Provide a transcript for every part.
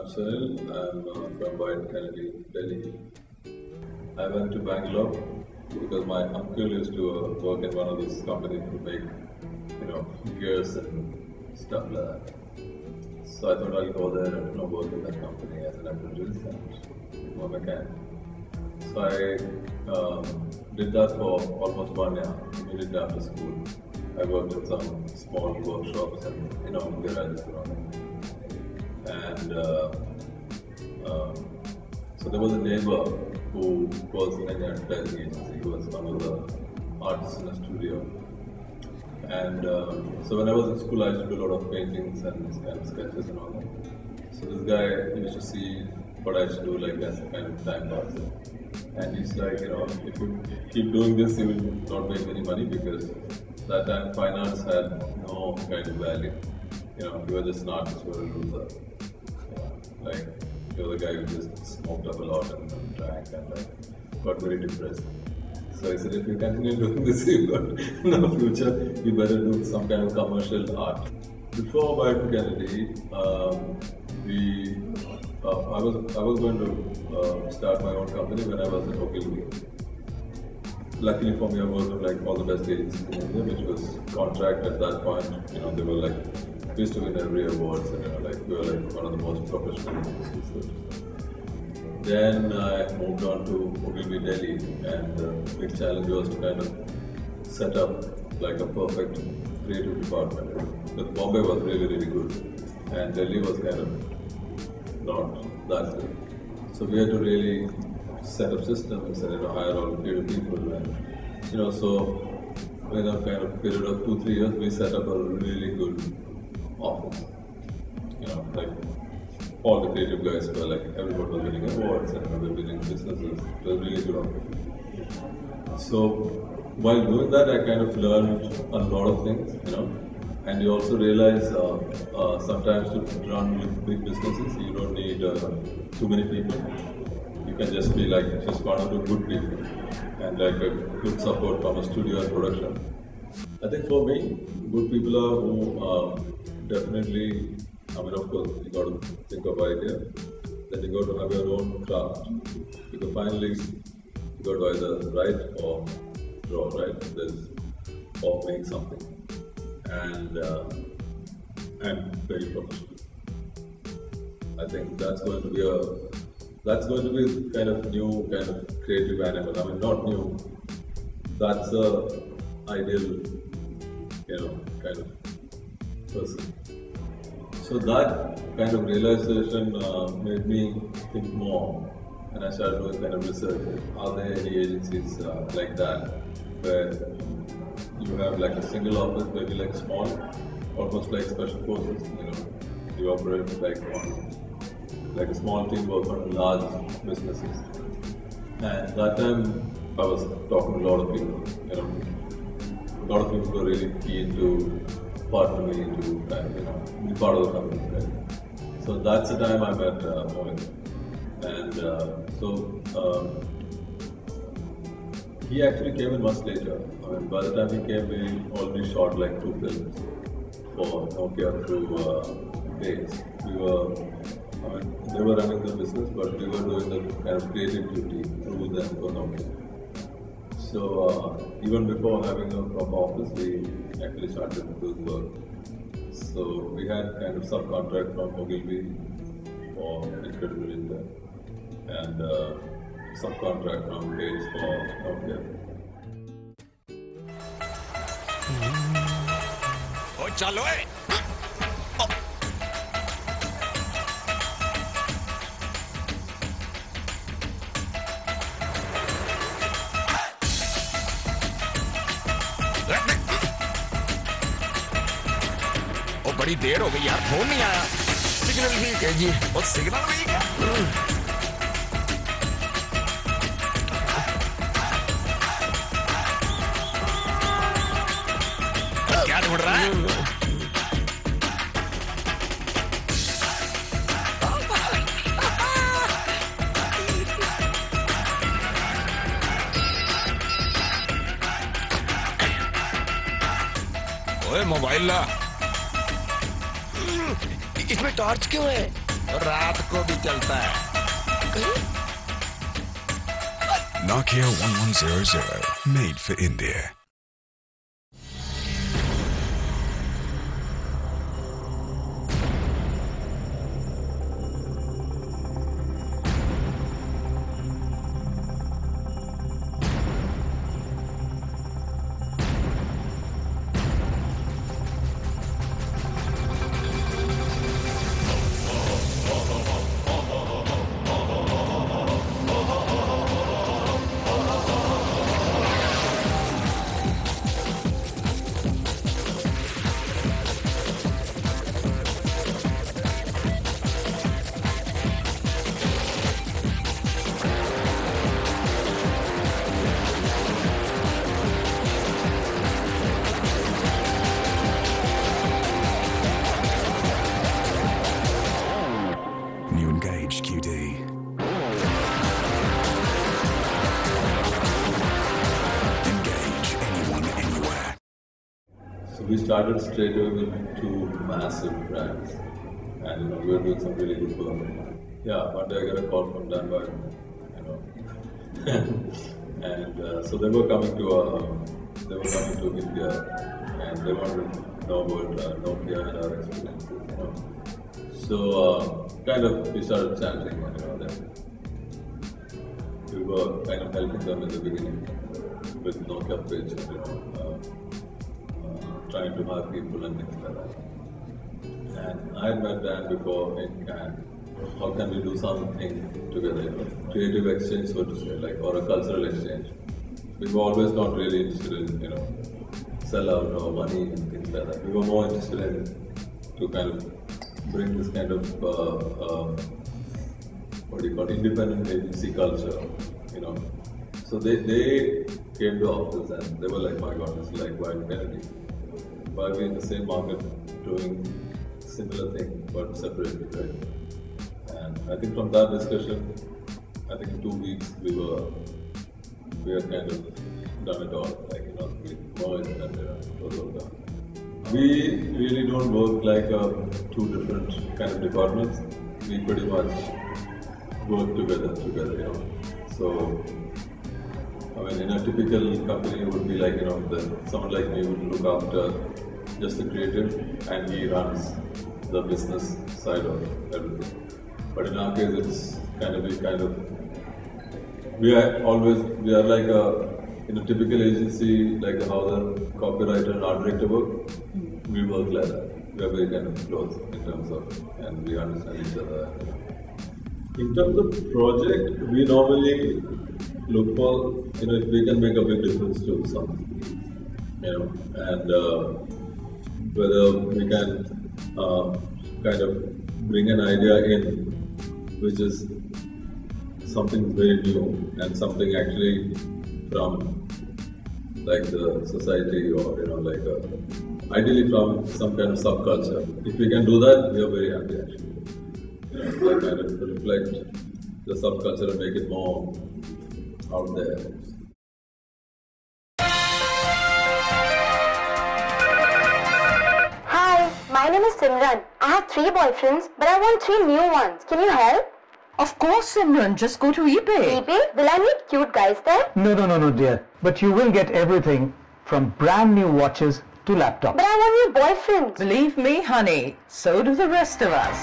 Sunil. I'm from Kennedy, Delhi. I went to Bangalore because my uncle used to work in one of these companies to make, gears and stuff like that. So I thought I'll go there and work in that company as an apprentice and become a mechanic. So I did that for almost 1 year, immediately after school. I worked in some small workshops and garages around. And so there was a neighbor who was in an advertising agency. He was one of the artists in the studio. And so when I was in school, I used to do a lot of paintings and kind of sketches and all that. So this guy used to see what I used to do like as a kind of time pass. And he's like, if you keep doing this, you will not make any money because that time fine arts had no kind of value. You were just an artist, you were a loser. Like, you're the guy who just smoked up a lot and drank and got very depressed. So I said, if you continue doing this, you've got no future, you better do some kind of commercial art. Before I went to Kennedy, I was going to start my own company when I was in Ogilvy. Luckily for me, I worked with all the best agencies in India, which was contract at that point. They were we used to win every awards, and we were one of the most professional agencies. Then I moved on to W+K Delhi, and the big challenge was to kind of set up a perfect creative department. But Bombay was really, really good, and Delhi was kind of not that good. So we had to really set up systems and hire all the creative people, and so in a kind of period of 2-3 years, we set up a really good office. All the creative guys were everybody was winning awards and we were winning businesses. It was really good office. So while doing that, I kind of learned a lot of things, and you also realize sometimes to run big businesses, you don't need too many people. You can just be just one or two good people and a good support from a studio and production. I think for me, good people are who definitely, of course, you got to think of idea, then you got to have your own craft. Because finally, you got to either write or draw, right? Or make something. And very professional. I think that's going to be a kind of new kind of creative animal. I mean, not new. That's a ideal, kind of person. So that kind of realization made me think more, and I started doing kind of research. Are there any agencies like that, where you have a single office, maybe small, almost like special forces, you operate on a small team work on large businesses. And that time I was talking to a lot of people, a lot of people were really keen to partner me to be part of the company. Right? So that's the time I met Mohit. And he actually came in much later. By the time he came, we already shot 2 films for Nokia through days. They were running the business, but we were doing the kind of creative duty through them for Nokia. So even before having a proper office, we actually started doing work. So we had kind of subcontract from Ogilvy for Incredible India and subcontract from Gates for Nokia. Oh, chalo hai! बड़ी देर हो गई यार, phone नहीं आया। Signal भी है जी, और signal भी क्या? क्या ढूंढ रहा है? ओए मोबाइल ला। इसमें टॉर्च क्यों है? रात को भी चलता है। Nokia 1100, made for India. New Engage QD. Engage anyone, anywhere. So we started straight away with two massive brands, and we were doing some really good work. Yeah, one day I got a call from Denver, and so they were coming to India, and they wanted to know about Nokia and our experiences. So kind of we started chatting, then we were kind of helping them in the beginning with Nokia pitch, trying to hire people and things like that. And I had met Dan before in Cannes. How can we do something together, creative exchange, so to say, like, or a cultural exchange? We were always not really interested in, sell out or money and things like that. We were more interested in to kind of bring this kind of independent agency culture, So they came to office and they were like, my God, it's like Wild Kennedy. Why we in the same market doing similar thing but separately, right? And I think from that discussion, I think in 2 weeks we had kind of done it all, we merged and it was all done. We really don't work like two different kind of departments. We pretty much work together, So, in a typical company, it would be like, someone like me would look after just the creative, and he runs the business side of everything. But in our case, it's we are like in a typical agency, like how the copywriter and art director work. We work like that. We are very kind of close in terms of, and we understand each other. In terms of project, we normally look for, if we can make a big difference to something, and whether we can kind of bring an idea in, which is something very new and something actually from like the society or ideally from some kind of subculture. If we can do that, we are very happy actually. Like kind of reflect the subculture and make it more out there. Hi, my name is Simran. I have 3 boyfriends, but I want 3 new ones. Can you help? Of course, Simran. Just go to eBay. eBay? Will I meet cute guys there? No, dear. But you will get everything from brand new watches to laptops. But I want new boyfriends. Believe me, honey, so do the rest of us.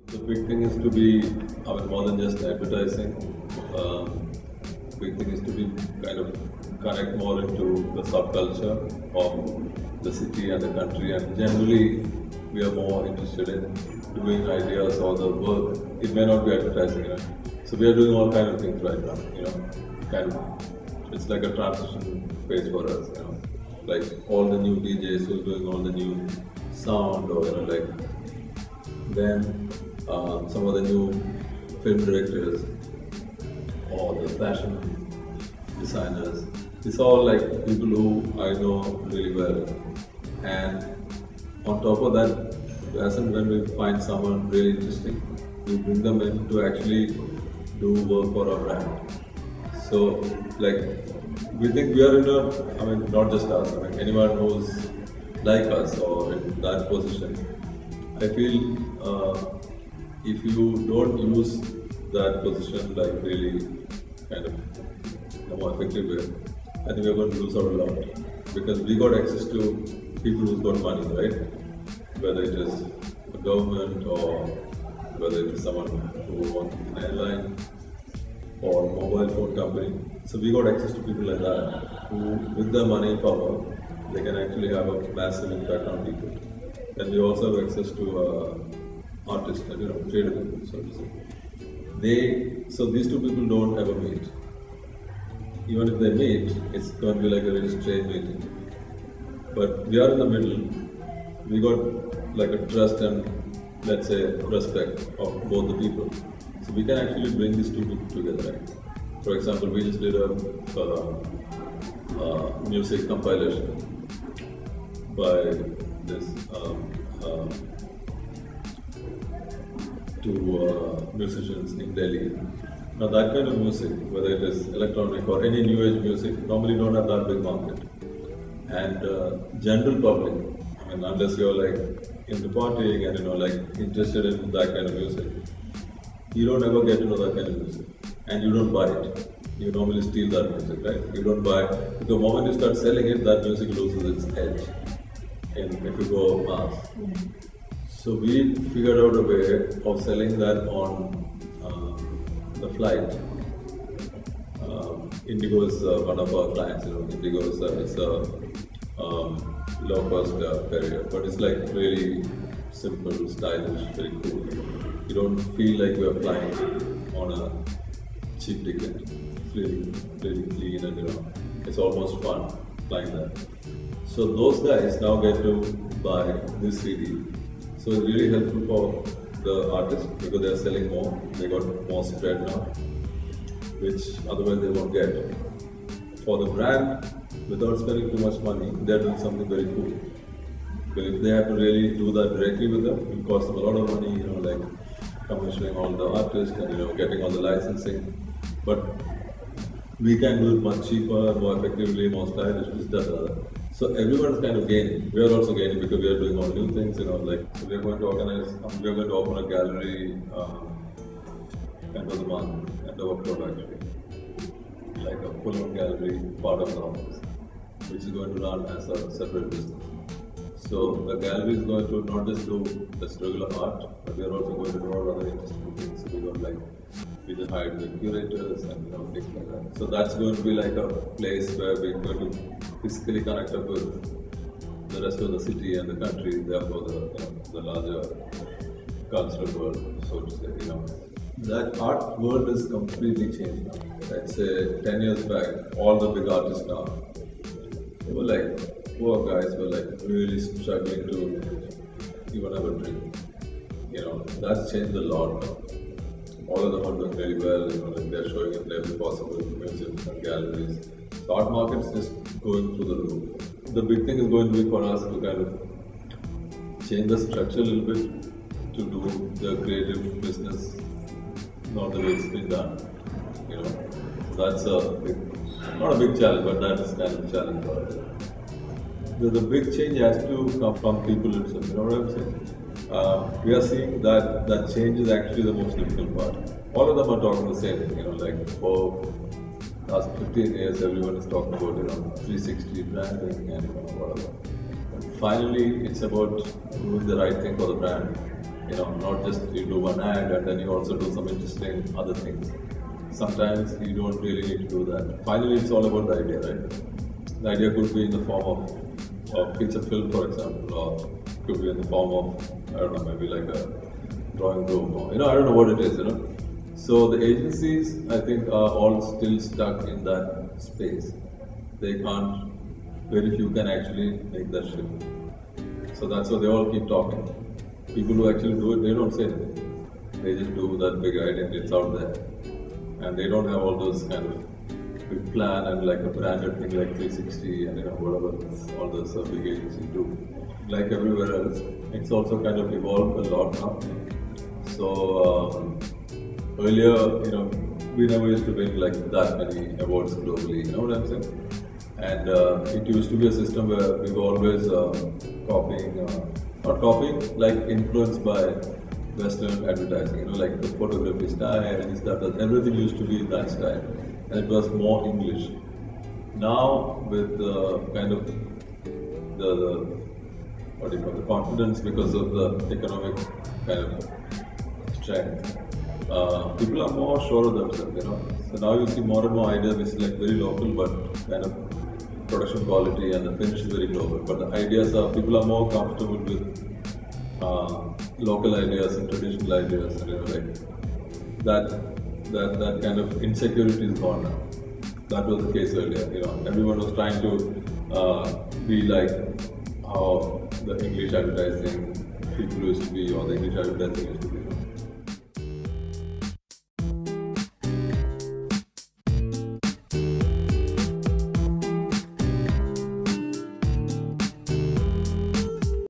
The big thing is to be, more than just advertising. Big thing is to be kind of connect more into the subculture of the city and the country, and generally we are more interested in doing ideas or the work. It may not be advertising, So we are doing all kind of things right now, it's like a transition phase for us, Like all the new DJs who are doing all the new sound, or then some of the new film directors or the fashion designers. It's all like people who I know really well, and on top of that, as and when we find someone really interesting, we bring them in to actually do work for our brand. So, we think we are in not just us, anyone who's like us or in that position, I feel if you don't use that position like really kind of in a more effective way, I think we're going to lose out a lot because we got access to people who've got money, right? Whether it is the government or whether it is someone who owns an airline or mobile phone company. So we got access to people like that who, with their money power, they can actually have a massive impact on people. And we also have access to artists and creative people, so to say. So these two people don't ever meet. Even if they meet, it's going to be like a very strange meeting. But we are in the middle. We got like a trust and, let's say, respect of both the people. So we can actually bring these two people together. Right? For example, we just did a music compilation by this two musicians in Delhi. Now that kind of music, whether it is electronic or any new age music, normally don't have that big market. And general public, I mean, unless you're like into partying and like interested in that kind of music, you don't ever get to know that kind of music, and you don't buy it. You normally steal that music, right? You don't buy. The moment you start selling it, that music loses its edge. And if you go mass, so we figured out a way of selling that on the flight. Indigo is one of our clients. Indigo is a low-cost carrier, but it's like really simple, stylish, very cool. You don't feel like you're flying on a cheap ticket. It's really, really clean and it's almost fun flying there. So those guys now get to buy this CD. So it's really helpful for the artists because they're selling more. They got more spread now, which otherwise they won't get. For the brand, without spending too much money, they're doing something very cool. But if they have to really do that directly with them, it costs them a lot of money, like commissioning all the artists and getting all the licensing. But we can do it much cheaper, more effectively, more stylish, this, that. So everyone is kind of gaining. We are also gaining because we are doing all new things, so we are going to organize, we are going to open a gallery end of the month, end of October actually. Like a full-on gallery, part of the office, which is going to run as a separate business. So the gallery is going to not just do just regular art, but we are also going to do all other interesting things. So we just hired the curators and things like that. So that's going to be like a place where we're going to physically connect up with the rest of the city and the country, therefore the larger cultural world, so to say. That art world is completely changed now. Let's say 10 years back, all the big artists now, they were like, poor guys were like really struggling to even have a drink. That's changed a lot now. All of them are doing really well, they're showing in every possible museums and galleries. The art market is just going through the roof. The big thing is going to be for us to kind of change the structure a little bit to do the creative business not the way it's been done. That's not a big challenge, but that is kind of a challenge for us. The big change has to come from people itself, you know what I'm saying? We are seeing that change is actually the most difficult part. All of them are talking the same thing, for last 15 years everyone is talking about 360 branding and whatever. But finally it's about doing the right thing for the brand. Not just you do one ad and then you also do some interesting other things. Sometimes you don't really need to do that. Finally, it's all about the idea, right? The idea could be in the form of a feature film, for example, or could be in the form of, maybe like a drawing room, or, I don't know what it is, So the agencies, I think, are all still stuck in that space. They can't, very few can actually make that shift. So that's why they all keep talking. People who actually do it, they don't say anything. They just do that big idea and it's out there. And they don't have all those kind of big plan and like a branded thing like 360 and whatever all those big agencies do. Like everywhere else, it's also kind of evolved a lot now. So earlier, we never used to win like that many awards globally, you know what I'm saying? And it used to be a system where we were always copying, not copying, like influenced by Western advertising. You know, like the photography style and stuff. That everything used to be in that style, and it was more English. Now with the kind of the what do you call the confidence because of the economic kind of strength. People are more sure of themselves, you know. So now you see more and more ideas which is like very local but kind of production quality and the finish is very global. But the ideas are, people are more comfortable with local ideas and traditional ideas, and you know, like that kind of insecurity is gone now. That was the case earlier, you know. Everyone was trying to be like how the English advertising people used to be, or the English advertising used to be.